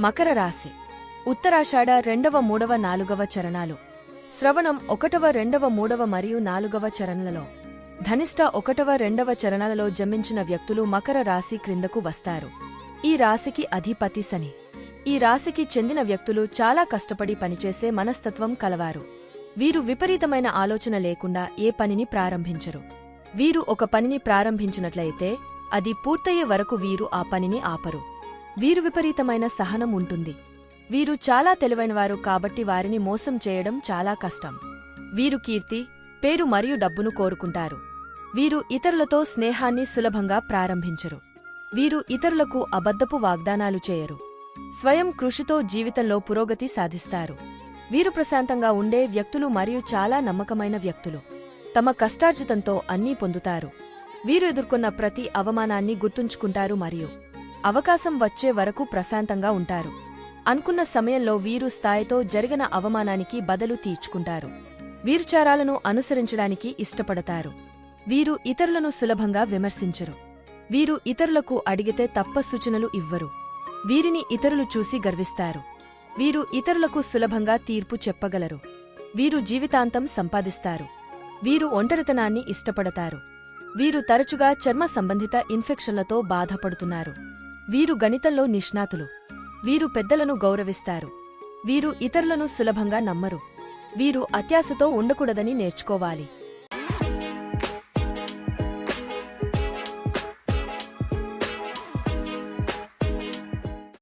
మకర రాశి ఉత్తరాషాఢ 2వ 3వ 4వ చరణాలు, శ్రవణం 1వ 2వ 3వ మరియు 4వ చరణలలో, ధనిష్ట 1వ 2వ చరణాలలో జన్మించిన వ్యక్తులు మకర రాశి క్రిందకు వస్తారు. ఈ రాశికి అధిపతి శని. ఈ రాశికి చెందిన వ్యక్తులు చాలా కష్టపడి పనిచేసే మనస్తత్వం కలవారు. వీరు విపరీతమైన ఆలోచన లేకుండా ఏ పనిని ప్రారంభించరు. వీరు ఒక పనిని ప్రారంభించినట్లయితే అది పూర్తయ్యే వరకు వీరు ఆ పనిని ఆపరు. వీరు విపరీతమైన సహనం ఉంటుంది. వీరు చాలా తెలివైనవారు కాబట్టి వారిని మోసం చేయడం చాలా కష్టం. వీరు కీర్తి, పేరు మరియు డబ్బును కోరుకుంటారు. వీరు ఇతరులతో స్నేహాన్ని సులభంగా ప్రారంభించరు. వీరు ఇతరులకు అబద్ధపు వాగ్దానాలు చేయరు. స్వయం కృషితో జీవితంలో పురోగతి సాధిస్తారు. వీరు ప్రశాంతంగా ఉండే వ్యక్తులు మరియు చాలా నమ్మకమైన వ్యక్తులు. తమ కష్టార్జితంతో అన్నీ పొందుతారు. వీరు ఎదుర్కొన్న ప్రతి అవమానాన్ని గుర్తుంచుకుంటారు మరియు అవకాశం వచ్చే వరకు ప్రశాంతంగా ఉంటారు. అనుకున్న సమయంలో వీరు స్థాయితో జరిగిన అవమానానికి బదులు తీర్చుకుంటారు. వీరుచారాలను అనుసరించడానికి ఇష్టపడతారు. వీరు ఇతరులను సులభంగా విమర్శించరు. వీరు ఇతరులకు అడిగితే తప్ప సూచనలు ఇవ్వరు. వీరిని ఇతరులు చూసి గర్విస్తారు. వీరు ఇతరులకు సులభంగా తీర్పు చెప్పగలరు. వీరు జీవితాంతం సంపాదిస్తారు. వీరు ఒంటరితనాన్ని ఇష్టపడతారు. వీరు తరచుగా చర్మ సంబంధిత ఇన్ఫెక్షన్లతో బాధపడుతున్నారు. వీరు గణితంలో నిష్ణాతులు. వీరు పెద్దలను గౌరవిస్తారు. వీరు ఇతరులను సులభంగా నమ్మరు. వీరు అత్యాశతో ఉండకూడదని నేర్చుకోవాలి.